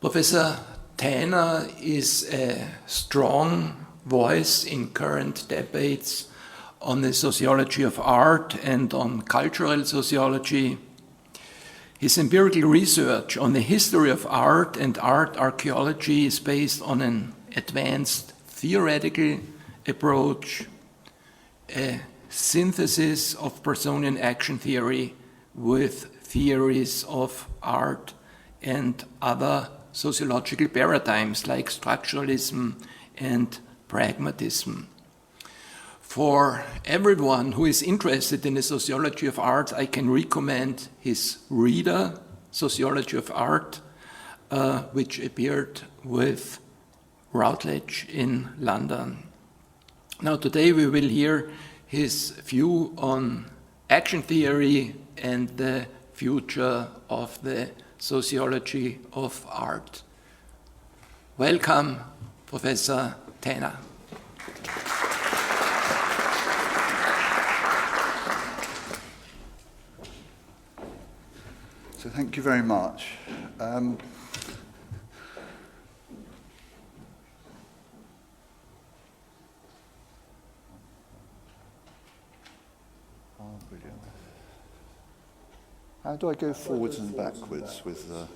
Professor Tanner is a strong voice in current debates on the sociology of art and on cultural sociology. His empirical research on the history of art and art archaeology is based on an advanced theoretical approach, a synthesis of Pearsonian action theory with theories of art and other sociological paradigms like structuralism and pragmatism. For everyone who is interested in the sociology of art, I can recommend his reader, Sociology of Art, which appeared with Routledge in London. Now today we will hear his view on action theory and the future of the sociology of art. Welcome, Professor Tanner. So thank you very much. Brilliant. How do I go forwards and backwards with the...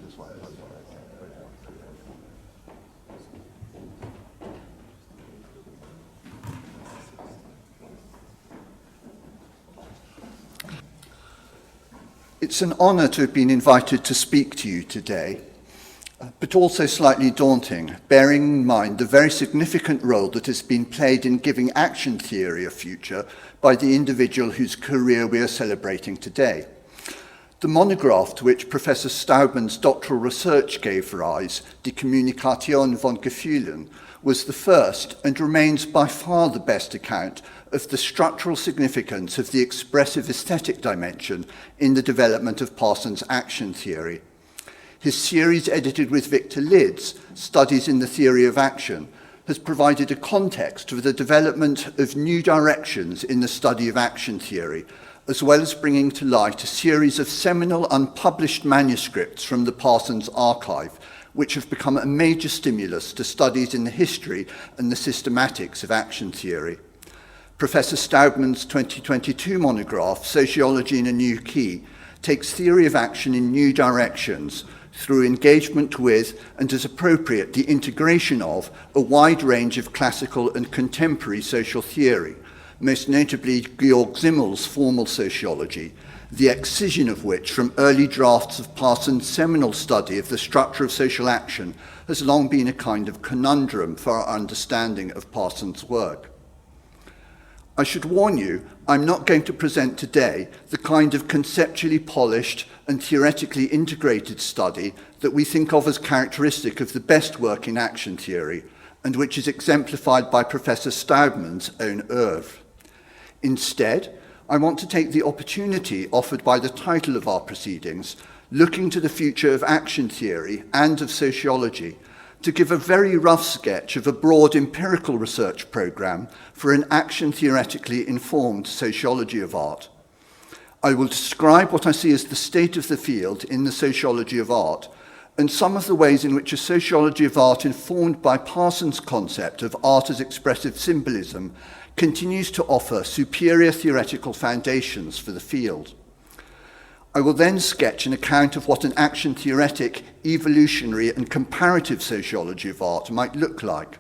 This one. It's an honour to have been invited to speak to you today, but also slightly daunting, bearing in mind the very significant role that has been played in giving action theory a future by the individual whose career we are celebrating today. The monograph to which Professor Staubman's doctoral research gave rise, Die Kommunikation von Gefühlen, was the first and remains by far the best account of the structural significance of the expressive aesthetic dimension in the development of Parsons' action theory. His series, edited with Victor Lidd's, Studies in the Theory of Action, has provided a context for the development of new directions in the study of action theory, as well as bringing to light a series of seminal unpublished manuscripts from the Parsons archive, which have become a major stimulus to studies in the history and the systematics of action theory. Professor Staubman's 2022 monograph, Sociology in a New Key, takes theory of action in new directions through engagement with, and as appropriate, the integration of a wide range of classical and contemporary social theory, most notably Georg Simmel's formal sociology, the excision of which from early drafts of Parsons' seminal study of the structure of social action has long been a kind of conundrum for our understanding of Parsons' work. I should warn you, I'm not going to present today the kind of conceptually polished and theoretically integrated study that we think of as characteristic of the best work in action theory, and which is exemplified by Professor Staubman's own oeuvre. Instead, I want to take the opportunity offered by the title of our proceedings, Looking to the Future of Action Theory and of Sociology, to give a very rough sketch of a broad empirical research programme for an action theoretically informed sociology of art. I will describe what I see as the state of the field in the sociology of art, and some of the ways in which a sociology of art informed by Parsons' concept of art as expressive symbolism continues to offer superior theoretical foundations for the field. I will then sketch an account of what an action theoretic, evolutionary and comparative sociology of art might look like.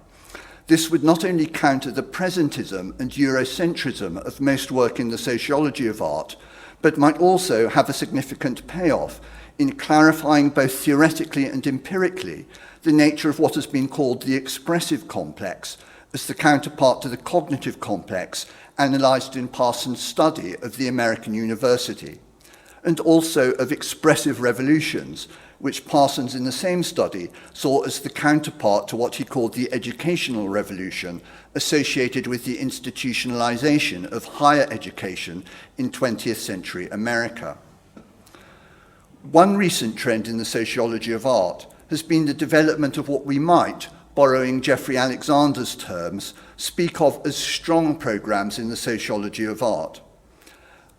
This would not only counter the presentism and Eurocentrism of most work in the sociology of art, but might also have a significant payoff in clarifying both theoretically and empirically the nature of what has been called the expressive complex as the counterpart to the cognitive complex analysed in Parsons' study of the American university, and also of expressive revolutions, which Parsons in the same study saw as the counterpart to what he called the educational revolution associated with the institutionalization of higher education in 20th century America. One recent trend in the sociology of art has been the development of what we might, borrowing Jeffrey Alexander's terms, speak of as strong programs in the sociology of art.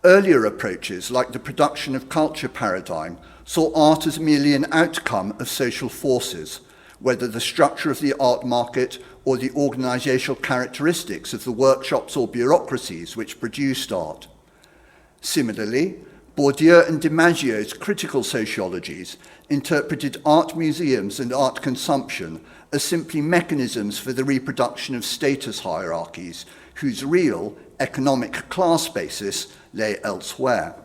Earlier approaches, like the production of culture paradigm, saw art as merely an outcome of social forces, whether the structure of the art market or the organizational characteristics of the workshops or bureaucracies which produced art. Similarly, Bourdieu and DiMaggio's critical sociologies interpreted art museums and art consumption as simply mechanisms for the reproduction of status hierarchies, whose real economic class basis lay elsewhere.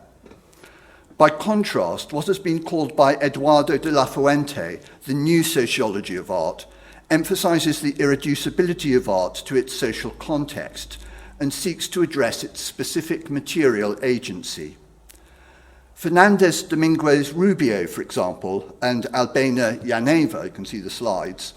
By contrast, what has been called by Eduardo de la Fuente the new sociology of art emphasizes the irreducibility of art to its social context and seeks to address its specific material agency. Fernandez Dominguez Rubio, for example, and Albena Yaneva, you can see the slides,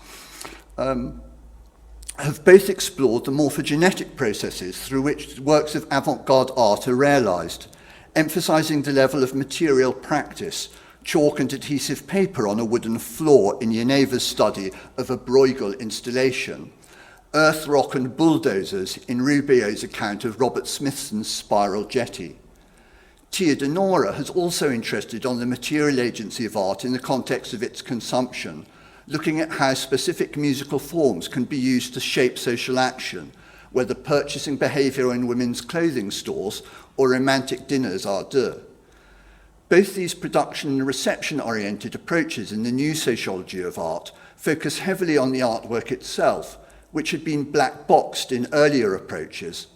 have both explored the morphogenetic processes through which works of avant-garde art are realized, emphasizing the level of material practice, chalk and adhesive paper on a wooden floor in Yaneva's study of a Bruegel installation, earth, rock and bulldozers in Rubio's account of Robert Smithson's spiral jetty. Tia de Nora has also interested on the material agency of art in the context of its consumption, looking at how specific musical forms can be used to shape social action, whether purchasing behavior in women's clothing stores or romantic dinners à deux. Both these production and reception-oriented approaches in the new sociology of art focus heavily on the artwork itself, which had been black-boxed in earlier approaches,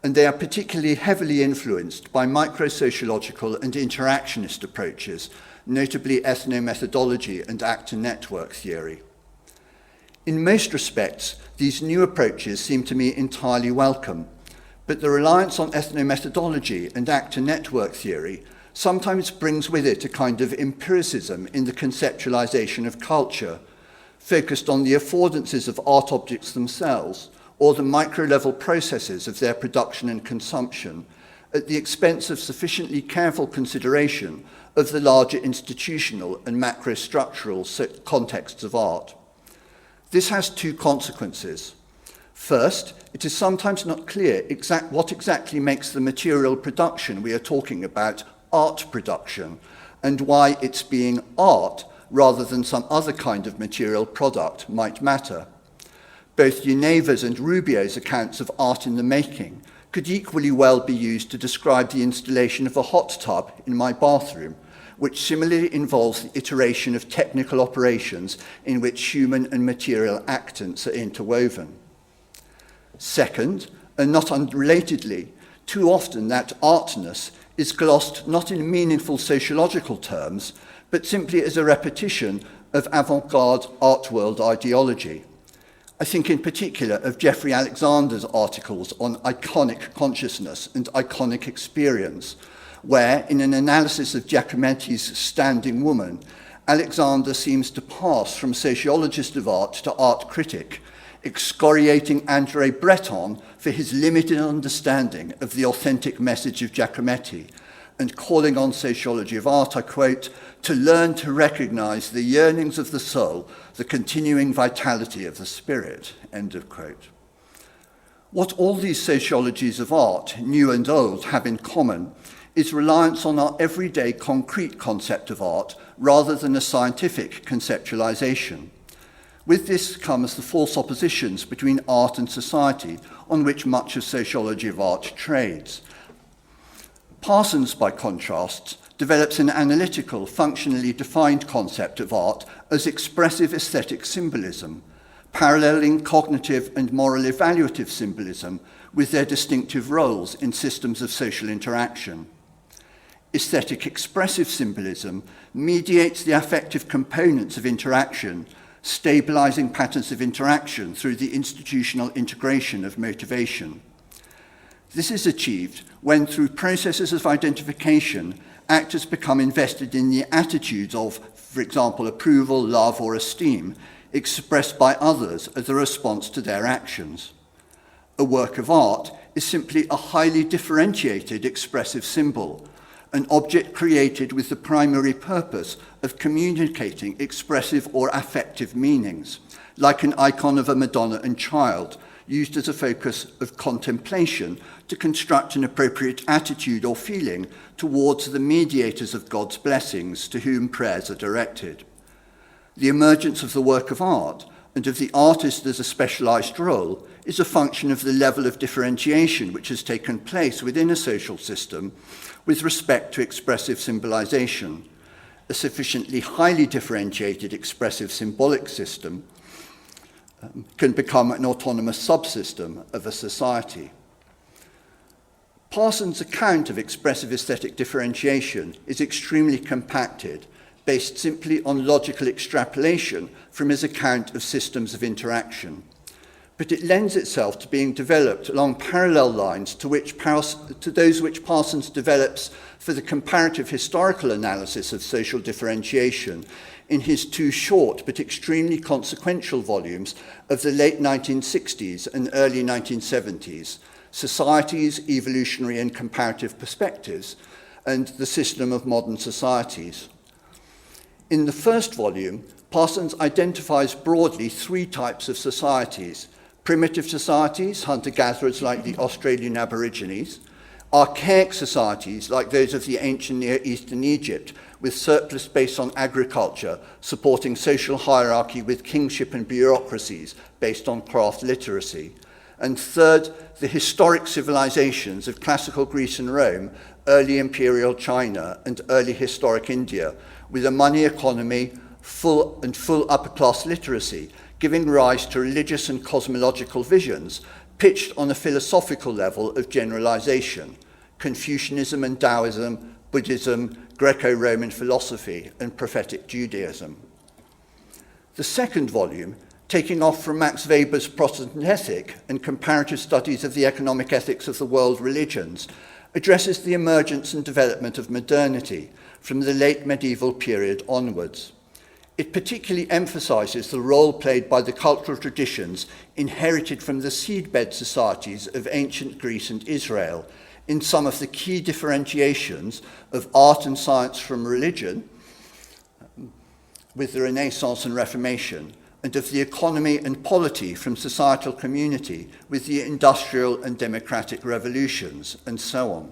and they are particularly heavily influenced by micro-sociological and interactionist approaches, notably ethnomethodology and actor-network theory. In most respects, these new approaches seem to me entirely welcome, but the reliance on ethnomethodology and actor-network theory sometimes brings with it a kind of empiricism in the conceptualization of culture, focused on the affordances of art objects themselves or the micro-level processes of their production and consumption, at the expense of sufficiently careful consideration of the larger institutional and macro-structural contexts of art. This has two consequences. First, it is sometimes not clear what exactly makes the material production we are talking about art production, and why its being art rather than some other kind of material product might matter. Both Yaneva's and Rubio's accounts of art in the making could equally well be used to describe the installation of a hot tub in my bathroom, which similarly involves the iteration of technical operations in which human and material actants are interwoven. Second, and not unrelatedly, too often that artness is glossed not in meaningful sociological terms, but simply as a repetition of avant-garde art world ideology. I think in particular of Jeffrey Alexander's articles on iconic consciousness and iconic experience, where, in an analysis of Giacometti's Standing Woman, Alexander seems to pass from sociologist of art to art critic, excoriating André Breton for his limited understanding of the authentic message of Giacometti, and calling on sociology of art, I quote, to learn to recognize the yearnings of the soul, the continuing vitality of the spirit, end of quote. What all these sociologies of art, new and old, have in common is reliance on our everyday concrete concept of art rather than a scientific conceptualization. With this comes the false oppositions between art and society on which much of sociology of art trades. Parsons, by contrast, develops an analytical, functionally defined concept of art as expressive aesthetic symbolism, paralleling cognitive and moral evaluative symbolism with their distinctive roles in systems of social interaction. Aesthetic expressive symbolism mediates the affective components of interaction, stabilizing patterns of interaction through the institutional integration of motivation. This is achieved when, through processes of identification, actors become invested in the attitudes of, for example, approval, love, or esteem, expressed by others as a response to their actions. A work of art is simply a highly differentiated expressive symbol, an object created with the primary purpose of communicating expressive or affective meanings, like an icon of a Madonna and Child, used as a focus of contemplation to construct an appropriate attitude or feeling towards the mediators of God's blessings to whom prayers are directed. The emergence of the work of art and of the artist as a specialized role is a function of the level of differentiation which has taken place within a social system with respect to expressive symbolization. A sufficiently highly differentiated expressive symbolic system can become an autonomous subsystem of a society. Parsons' account of expressive aesthetic differentiation is extremely compacted, based simply on logical extrapolation from his account of systems of interaction. But it lends itself to being developed along parallel lines to those which Parsons develops for the comparative historical analysis of social differentiation in his two short but extremely consequential volumes of the late 1960s and early 1970s, Societies, Evolutionary and Comparative Perspectives, and The System of Modern Societies. In the first volume, Parsons identifies broadly three types of societies: primitive societies, hunter-gatherers like the Australian Aborigines; archaic societies like those of the ancient Near East and Egypt, with surplus based on agriculture, supporting social hierarchy with kingship and bureaucracies based on craft literacy; and third, the historic civilizations of classical Greece and Rome, early imperial China, and early historic India, with a money economy, full upper-class literacy, giving rise to religious and cosmological visions pitched on a philosophical level of generalization: Confucianism and Taoism, Buddhism, Greco-Roman philosophy, and prophetic Judaism. The second volume, taking off from Max Weber's Protestant Ethic and comparative studies of the economic ethics of the world religions, addresses the emergence and development of modernity from the late medieval period onwards. It particularly emphasizes the role played by the cultural traditions inherited from the seedbed societies of ancient Greece and Israel in some of the key differentiations of art and science from religion with the Renaissance and Reformation, and of the economy and polity from societal community with the industrial and democratic revolutions, and so on.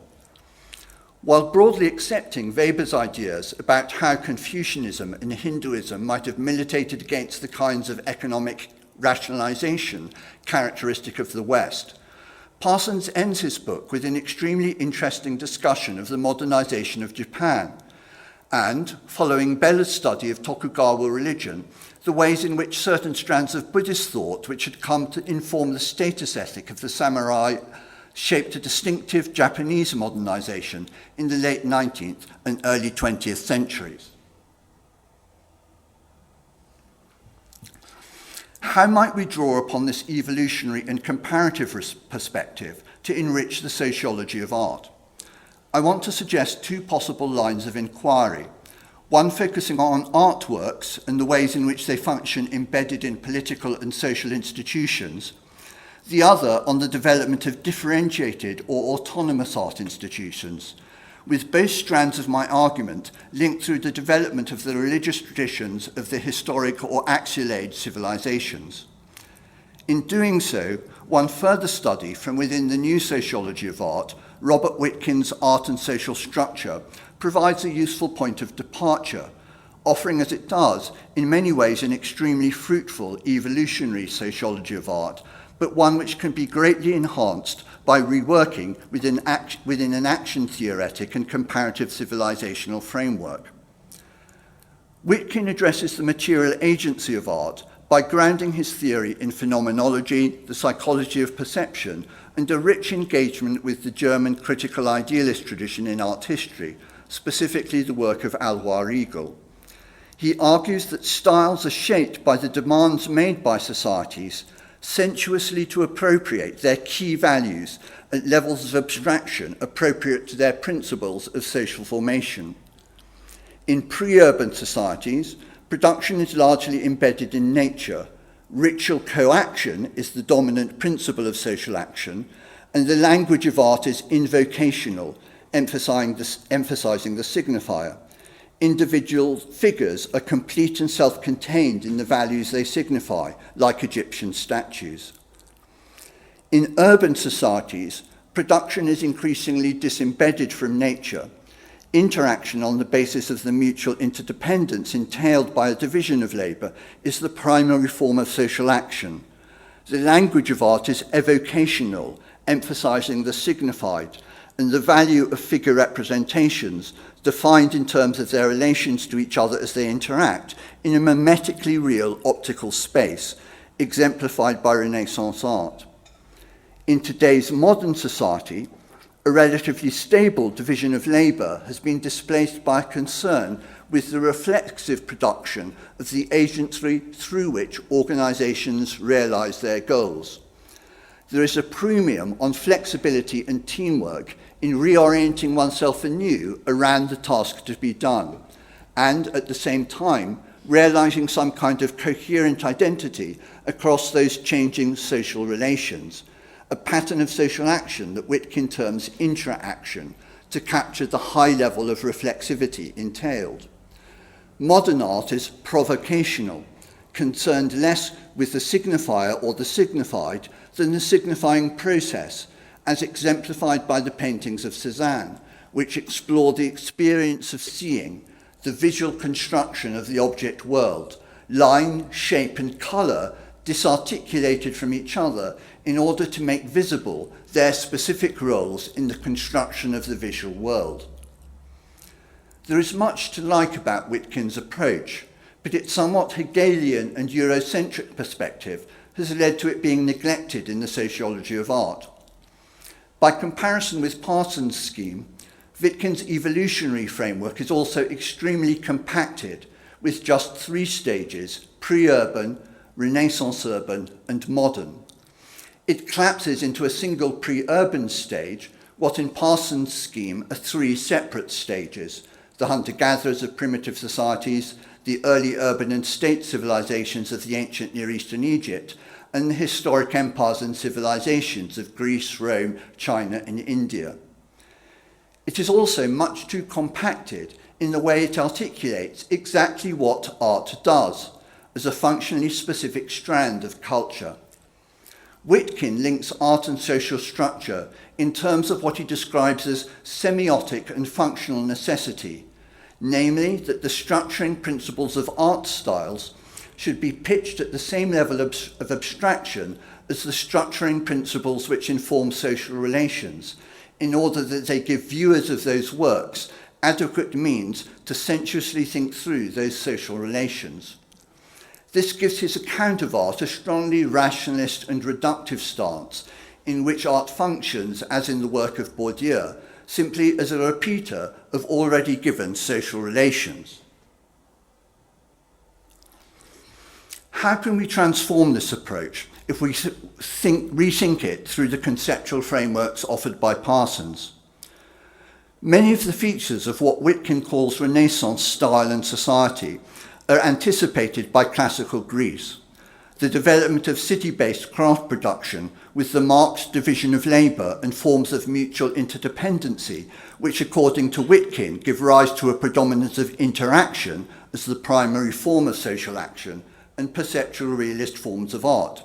While broadly accepting Weber's ideas about how Confucianism and Hinduism might have militated against the kinds of economic rationalization characteristic of the West, Parsons ends his book with an extremely interesting discussion of the modernization of Japan, and, following Bella's study of Tokugawa religion, the ways in which certain strands of Buddhist thought which had come to inform the status ethic of the samurai shaped a distinctive Japanese modernization in the late 19th and early 20th centuries. How might we draw upon this evolutionary and comparative perspective to enrich the sociology of art? I want to suggest two possible lines of inquiry, one focusing on artworks and the ways in which they function embedded in political and social institutions, the other on the development of differentiated or autonomous art institutions, with both strands of my argument linked through the development of the religious traditions of the historic or axial age civilizations. In doing so, one further study from within the new sociology of art, Robert Witkin's Art and Social Structure, provides a useful point of departure, offering as it does, in many ways, an extremely fruitful evolutionary sociology of art, but one which can be greatly enhanced by reworking within an action theoretic and comparative civilizational framework. Witkin addresses the material agency of art by grounding his theory in phenomenology, the psychology of perception, and a rich engagement with the German critical idealist tradition in art history, specifically the work of Alvar Riegel. He argues that styles are shaped by the demands made by societies sensuously to appropriate their key values at levels of abstraction appropriate to their principles of social formation. In pre-urban societies, production is largely embedded in nature. Ritual coaction is the dominant principle of social action, and the language of art is invocational, emphasizing the signifier. Individual figures are complete and self-contained in the values they signify, like Egyptian statues. In urban societies, production is increasingly disembedded from nature. Interaction on the basis of the mutual interdependence entailed by a division of labour is the primary form of social action. The language of art is evocational, emphasizing the signified, and the value of figure representations, defined in terms of their relations to each other as they interact, in a mimetically real optical space, exemplified by Renaissance art. In today's modern society, a relatively stable division of labour has been displaced by a concern with the reflexive production of the agency through which organisations realise their goals. There is a premium on flexibility and teamwork in reorienting oneself anew around the task to be done, and at the same time realising some kind of coherent identity across those changing social relations, a pattern of social action that Witkin terms intra-action, to capture the high level of reflexivity entailed. Modern art is provocational, concerned less with the signifier or the signified than the signifying process, as exemplified by the paintings of Cézanne, which explore the experience of seeing, the visual construction of the object world, line, shape, and colour disarticulated from each other in order to make visible their specific roles in the construction of the visual world. There is much to like about Witkin's approach, but its somewhat Hegelian and Eurocentric perspective has led to it being neglected in the sociology of art. By comparison with Parsons' scheme, Witkin's evolutionary framework is also extremely compacted, with just 3 stages: pre-urban, Renaissance urban, and modern. It collapses into a single pre-urban stage, what in Parsons' scheme are 3 separate stages: the hunter-gatherers of primitive societies, the early urban and state civilizations of the ancient Near East and Egypt, and the historic empires and civilizations of Greece, Rome, China, and India. It is also much too compacted in the way it articulates exactly what art does, as a functionally specific strand of culture. Witkin links art and social structure in terms of what he describes as semiotic and functional necessity, namely that the structuring principles of art styles should be pitched at the same level of abstraction as the structuring principles which inform social relations, in order that they give viewers of those works adequate means to sensuously think through those social relations. This gives his account of art a strongly rationalist and reductive stance, in which art functions, as in the work of Bourdieu, simply as a repeater of already given social relations. How can we transform this approach if we rethink it through the conceptual frameworks offered by Parsons? Many of the features of what Witkin calls Renaissance style and society are anticipated by classical Greece. The development of city-based craft production with the marked division of labour and forms of mutual interdependency, which according to Witkin give rise to a predominance of interaction as the primary form of social action and perceptual realist forms of art.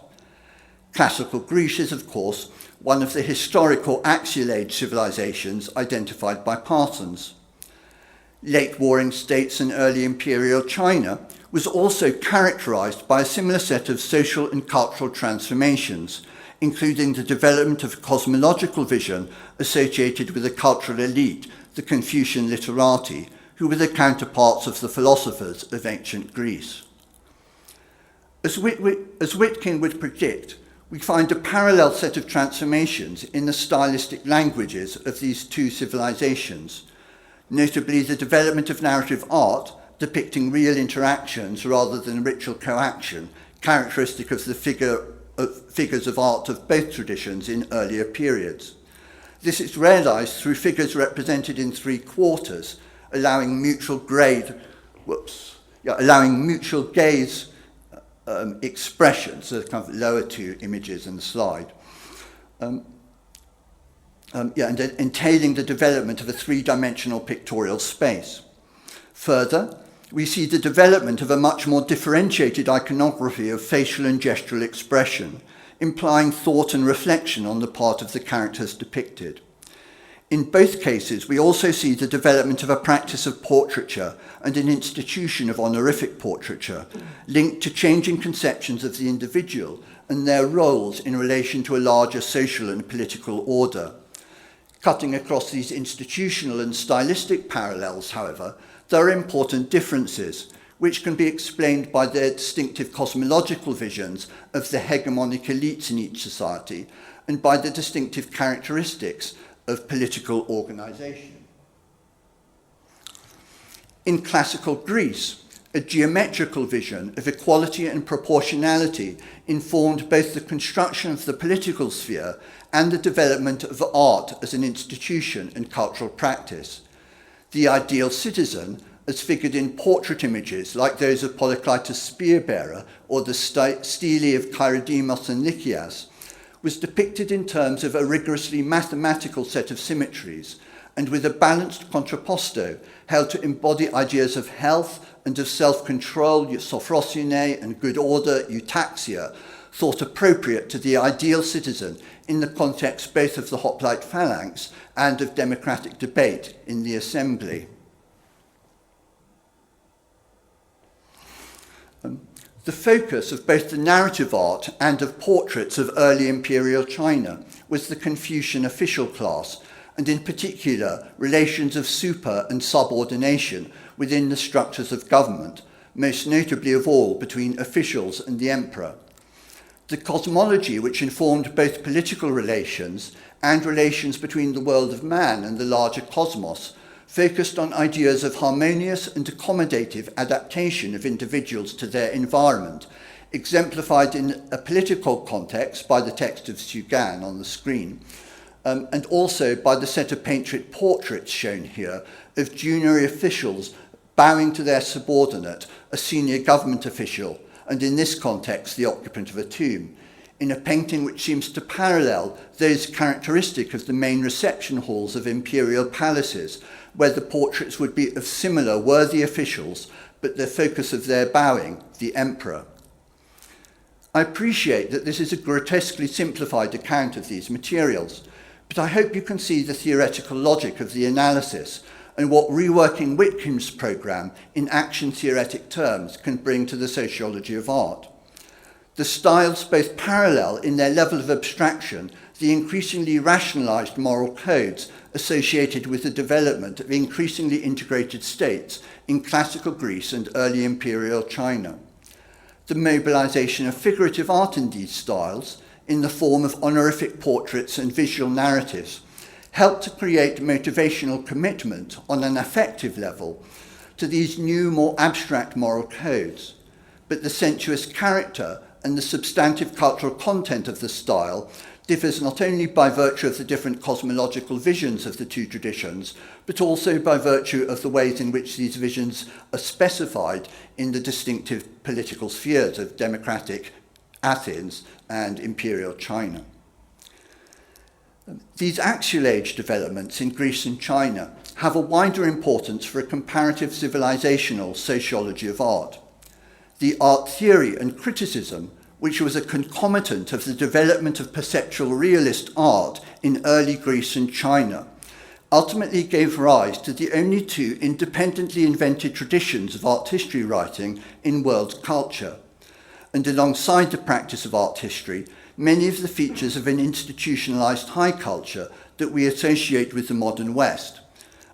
Classical Greece is, of course, one of the historical axial age civilizations identified by Parsons. Late Warring States and early imperial China was also characterized by a similar set of social and cultural transformations, including the development of a cosmological vision associated with a cultural elite, the Confucian literati, who were the counterparts of the philosophers of ancient Greece. As Witkin would predict, we find a parallel set of transformations in the stylistic languages of these 2 civilizations, notably the development of narrative art depicting real interactions rather than ritual coaction, characteristic of the figures of art of both traditions in earlier periods. This is realized through figures represented in 3 quarters, allowing mutual gaze expressions, so kind of lower 2 images in the slide. and entailing the development of a three-dimensional pictorial space. Further, we see the development of a much more differentiated iconography of facial and gestural expression, implying thought and reflection on the part of the characters depicted. In both cases, we also see the development of a practice of portraiture and an institution of honorific portraiture, linked to changing conceptions of the individual and their roles in relation to a larger social and political order. Cutting across these institutional and stylistic parallels, however, there are important differences, which can be explained by their distinctive cosmological visions of the hegemonic elites in each society and by the distinctive characteristics of political organization. In classical Greece, a geometrical vision of equality and proportionality informed both the construction of the political sphere and the development of art as an institution and cultural practice. The ideal citizen, as figured in portrait images like those of Polyclitus Spearbearer or the stelae of Chaeredemus and Lycias, was depicted in terms of a rigorously mathematical set of symmetries and with a balanced contrapposto held to embody ideas of health and of self-control, sophrosine, and good order, eutaxia, thought appropriate to the ideal citizen in the context both of the hoplite phalanx and of democratic debate in the assembly. The focus of both the narrative art and of portraits of early imperial China was the Confucian official class, and in particular relations of super and subordination within the structures of government, most notably of all between officials and the emperor. The cosmology which informed both political relations and relations between the world of man and the larger cosmos focused on ideas of harmonious and accommodative adaptation of individuals to their environment, exemplified in a political context by the text of Xu Gan on the screen, and also by the set of painted portraits shown here of junior officials bowing to their subordinate, a senior government official, and in this context, the occupant of a tomb, in a painting which seems to parallel those characteristic of the main reception halls of imperial palaces, where the portraits would be of similar worthy officials, but the focus of their bowing, the emperor. I appreciate that this is a grotesquely simplified account of these materials, but I hope you can see the theoretical logic of the analysis and what reworking Whitcomb's programme in action-theoretic terms can bring to the sociology of art. The styles both parallel in their level of abstraction the increasingly rationalised moral codes associated with the development of increasingly integrated states in classical Greece and early imperial China. The mobilisation of figurative art in these styles, in the form of honorific portraits and visual narratives, helped to create motivational commitment on an affective level to these new, more abstract moral codes. But the sensuous character and the substantive cultural content of the style differs not only by virtue of the different cosmological visions of the two traditions, but also by virtue of the ways in which these visions are specified in the distinctive political spheres of democratic Athens and imperial China. These axial age developments in Greece and China have a wider importance for a comparative civilizational sociology of art. The art theory and criticism, which was a concomitant of the development of perceptual realist art in early Greece and China, ultimately gave rise to the only two independently invented traditions of art history writing in world culture. And alongside the practice of art history, many of the features of an institutionalized high culture that we associate with the modern West,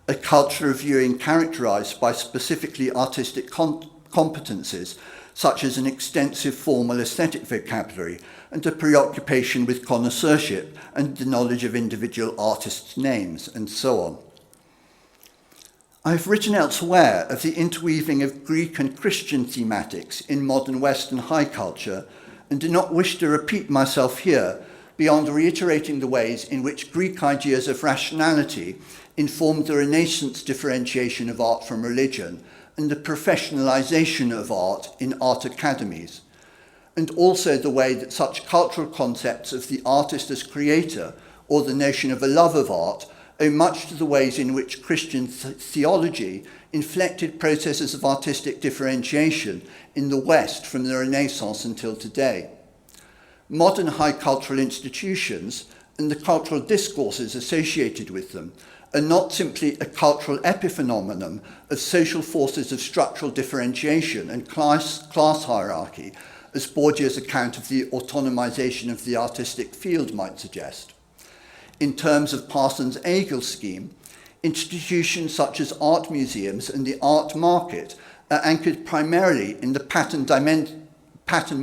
a culture of viewing characterized by specifically artistic competencies, such as an extensive formal aesthetic vocabulary and a preoccupation with connoisseurship and the knowledge of individual artists' names, and so on. I've written elsewhere of the interweaving of Greek and Christian thematics in modern Western high culture, and do not wish to repeat myself here beyond reiterating the ways in which Greek ideas of rationality informed the Renaissance differentiation of art from religion and the professionalization of art in art academies, and also the way that such cultural concepts of the artist as creator or the notion of a love of art owe much to the ways in which Christian theology inflected processes of artistic differentiation in the West from the Renaissance until today. Modern high cultural institutions and the cultural discourses associated with them are not simply a cultural epiphenomenon of social forces of structural differentiation and class hierarchy, as Bourdieu's account of the autonomization of the artistic field might suggest. In terms of Parsons' Agel scheme, institutions such as art museums and the art market are anchored primarily in the pattern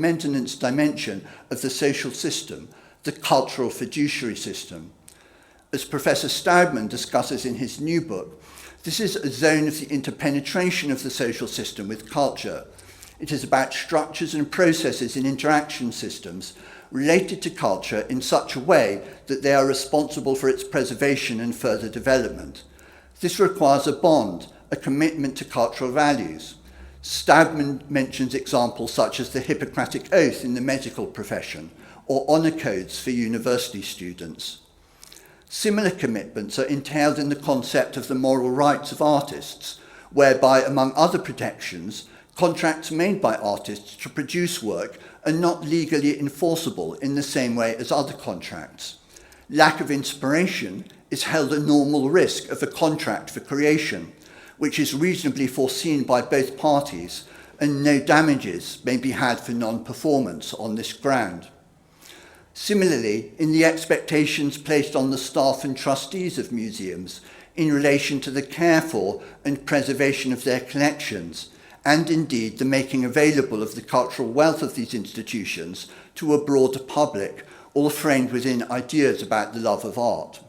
maintenance dimension of the social system, the cultural fiduciary system. As Professor Staudman discusses in his new book, this is a zone of the interpenetration of the social system with culture. It is about structures and processes in interaction systems related to culture in such a way that they are responsible for its preservation and further development. This requires a bond, a commitment to cultural values. Staudman mentions examples such as the Hippocratic Oath in the medical profession or honour codes for university students. Similar commitments are entailed in the concept of the moral rights of artists, whereby, among other protections, contracts made by artists to produce work are not legally enforceable in the same way as other contracts. Lack of inspiration is held a normal risk of a contract for creation, which is reasonably foreseen by both parties, and no damages may be had for non-performance on this ground. Similarly, in the expectations placed on the staff and trustees of museums in relation to the care for and preservation of their collections, and indeed the making available of the cultural wealth of these institutions to a broader public, all framed within ideas about the love of art.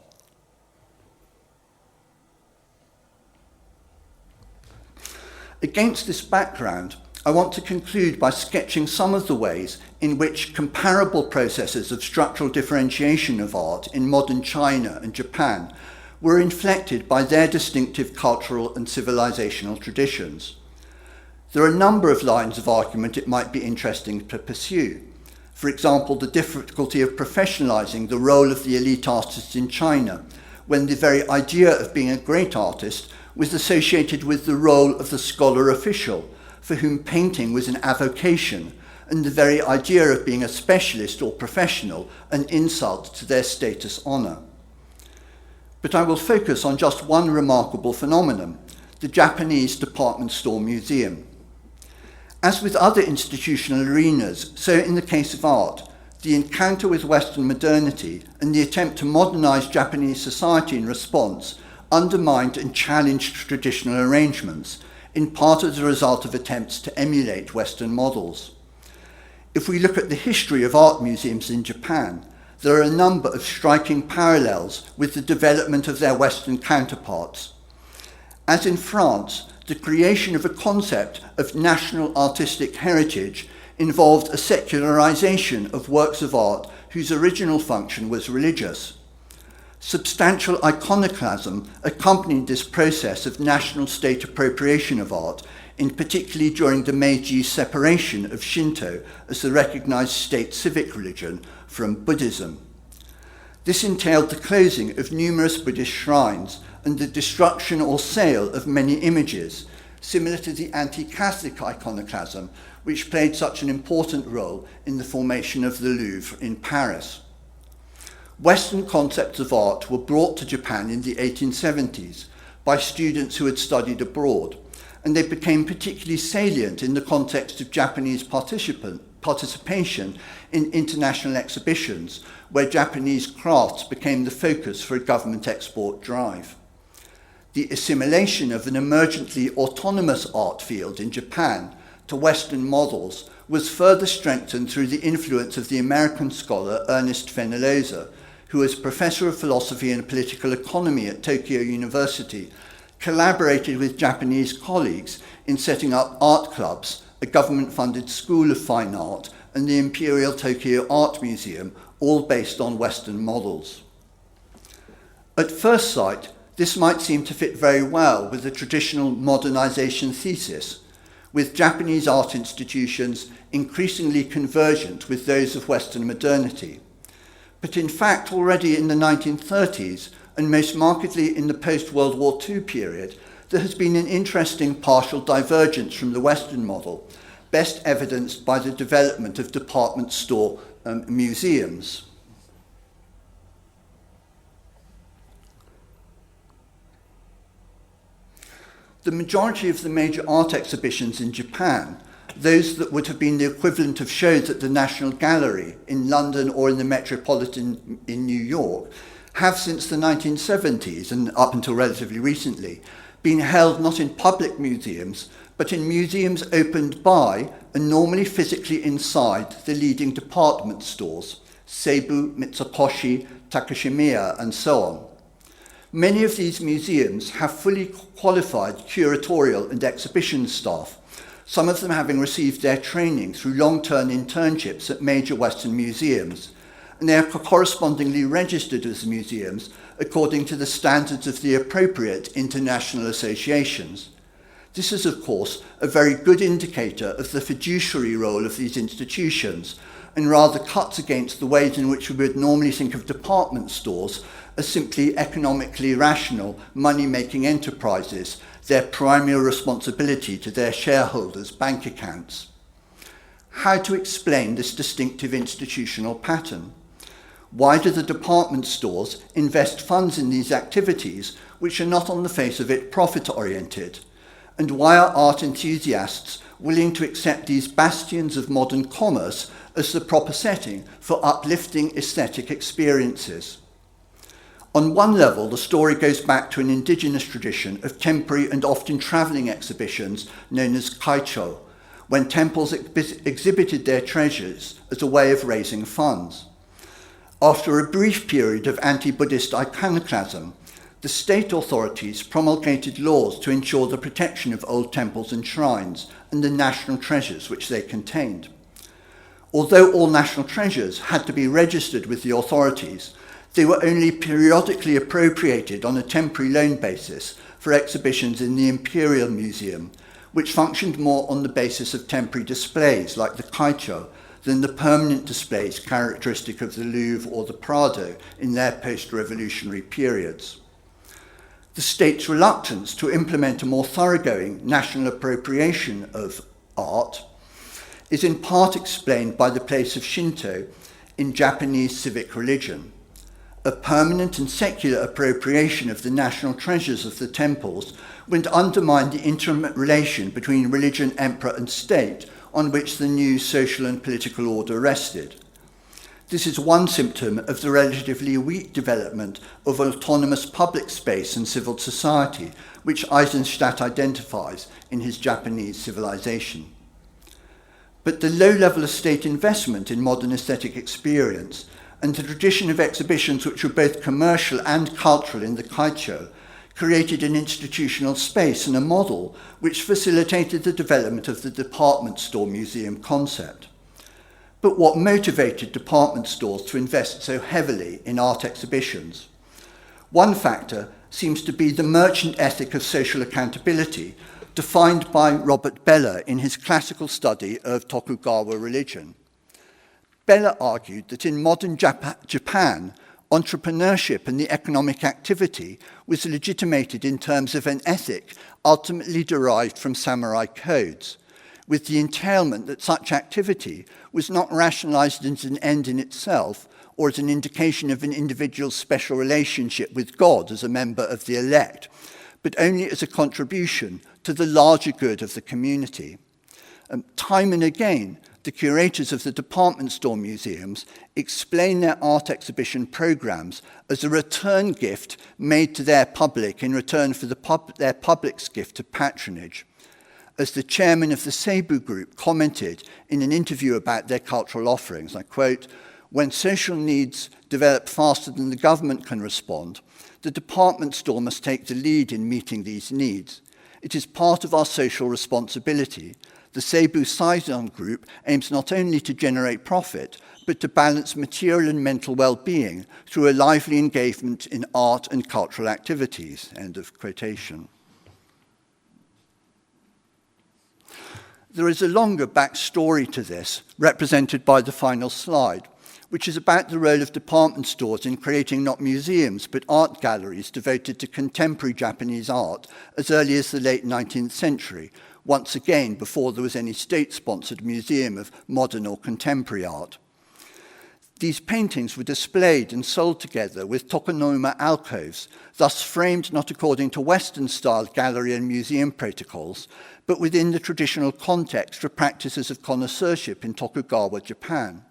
Against this background, I want to conclude by sketching some of the ways in which comparable processes of structural differentiation of art in modern China and Japan were inflected by their distinctive cultural and civilizational traditions. There are a number of lines of argument it might be interesting to pursue. For example, the difficulty of professionalizing the role of the elite artist in China, when the very idea of being a great artist was associated with the role of the scholar official, for whom painting was an avocation, and the very idea of being a specialist or professional an insult to their status honor. But I will focus on just one remarkable phenomenon, the Japanese department store museum. As with other institutional arenas, so in the case of art, the encounter with Western modernity and the attempt to modernize Japanese society in response undermined and challenged traditional arrangements, in part as a result of attempts to emulate Western models. If we look at the history of art museums in Japan, there are a number of striking parallels with the development of their Western counterparts. As in France, the creation of a concept of national artistic heritage involved a secularization of works of art whose original function was religious. Substantial iconoclasm accompanied this process of national state appropriation of art, in particularly during the Meiji separation of Shinto as the recognized state civic religion from Buddhism. This entailed the closing of numerous Buddhist shrines and the destruction or sale of many images, similar to the anti-Catholic iconoclasm, which played such an important role in the formation of the Louvre in Paris. Western concepts of art were brought to Japan in the 1870s by students who had studied abroad, and they became particularly salient in the context of Japanese participation in international exhibitions, where Japanese crafts became the focus for a government export drive. The assimilation of an emergently autonomous art field in Japan to Western models was further strengthened through the influence of the American scholar Ernest Fenollosa, who as professor of philosophy and political economy at Tokyo University, collaborated with Japanese colleagues in setting up art clubs, a government-funded school of fine art, and the Imperial Tokyo Art Museum, all based on Western models. At first sight, this might seem to fit very well with the traditional modernization thesis, with Japanese art institutions increasingly convergent with those of Western modernity. But in fact, already in the 1930s, and most markedly in the post-World War II period, there has been an interesting partial divergence from the Western model, best evidenced by the development of department store museums. The majority of the major art exhibitions in Japan, those that would have been the equivalent of shows at the National Gallery in London or in the Metropolitan in New York, have since the 1970s and up until relatively recently been held not in public museums, but in museums opened by and normally physically inside the leading department stores, Seibu, Mitsukoshi, Takashimiya, and so on. Many of these museums have fully qualified curatorial and exhibition staff, some of them having received their training through long-term internships at major Western museums, and they are correspondingly registered as museums according to the standards of the appropriate international associations. This is, of course, a very good indicator of the fiduciary role of these institutions, and rather cuts against the ways in which we would normally think of department stores as simply economically rational, money-making enterprises, their primary responsibility to their shareholders' bank accounts. How to explain this distinctive institutional pattern? Why do the department stores invest funds in these activities which are not on the face of it profit-oriented? And why are art enthusiasts willing to accept these bastions of modern commerce as the proper setting for uplifting aesthetic experiences? On one level, the story goes back to an indigenous tradition of temporary and often travelling exhibitions known as kaicho, when temples exhibited their treasures as a way of raising funds. After a brief period of anti-Buddhist iconoclasm, the state authorities promulgated laws to ensure the protection of old temples and shrines and the national treasures which they contained. Although all national treasures had to be registered with the authorities, they were only periodically appropriated on a temporary loan basis for exhibitions in the Imperial Museum, which functioned more on the basis of temporary displays like the kaicho than the permanent displays characteristic of the Louvre or the Prado in their post-revolutionary periods. The state's reluctance to implement a more thoroughgoing national appropriation of art is in part explained by the place of Shinto in Japanese civic religion. A permanent and secular appropriation of the national treasures of the temples would undermine the intimate relation between religion, emperor, and state on which the new social and political order rested. This is one symptom of the relatively weak development of autonomous public space and civil society, which Eisenstadt identifies in his Japanese Civilization. But the low level of state investment in modern aesthetic experience and the tradition of exhibitions which were both commercial and cultural in the kaicho created an institutional space and a model which facilitated the development of the department store museum concept. But what motivated department stores to invest so heavily in art exhibitions? One factor seems to be the merchant ethic of social accountability, defined by Robert Bellah in his classical study of Tokugawa religion. Bellah argued that in modern Japan, entrepreneurship and the economic activity was legitimated in terms of an ethic ultimately derived from samurai codes, with the entailment that such activity was not rationalized as an end in itself or as an indication of an individual's special relationship with God as a member of the elect, but only as a contribution to the larger good of the community. Time and again, the curators of the department store museums explain their art exhibition programs as a return gift made to their public in return for their public's gift of patronage. As the chairman of the Seibu group commented in an interview about their cultural offerings, I quote, "When social needs develop faster than the government can respond, the department store must take the lead in meeting these needs. It is part of our social responsibility. The Seibu Saizan group aims not only to generate profit, but to balance material and mental well-being through a lively engagement in art and cultural activities." End of quotation. There is a longer backstory to this, represented by the final slide, which is about the role of department stores in creating not museums, but art galleries devoted to contemporary Japanese art as early as the late 19th century, once again before there was any state-sponsored museum of modern or contemporary art. These paintings were displayed and sold together with tokonoma alcoves, thus framed not according to Western-style gallery and museum protocols, but within the traditional context for practices of connoisseurship in Tokugawa, Japan.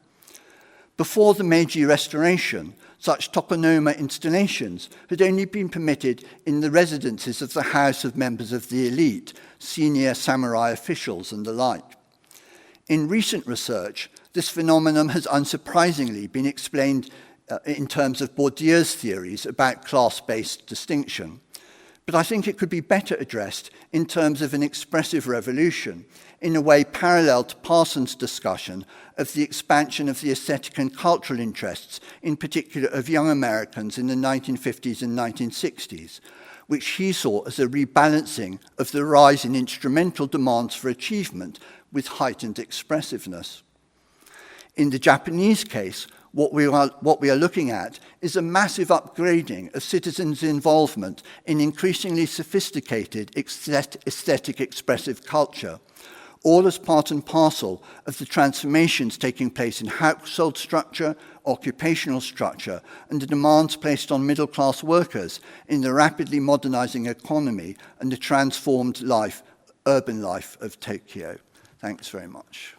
Before the Meiji Restoration, such tokonoma installations had only been permitted in the residences of the house of members of the elite, senior samurai officials and the like. In recent research, this phenomenon has unsurprisingly been explained in terms of Bourdieu's theories about class-based distinction. But I think it could be better addressed in terms of an expressive revolution, in a way parallel to Parsons' discussion of the expansion of the aesthetic and cultural interests, in particular of young Americans in the 1950s and 1960s, which he saw as a rebalancing of the rise in instrumental demands for achievement with heightened expressiveness. In the Japanese case, what we are looking at is a massive upgrading of citizens' involvement in increasingly sophisticated aesthetic expressive culture, all as part and parcel of the transformations taking place in household structure, occupational structure, and the demands placed on middle-class workers in the rapidly modernizing economy and the transformed urban life of Tokyo. Thanks very much.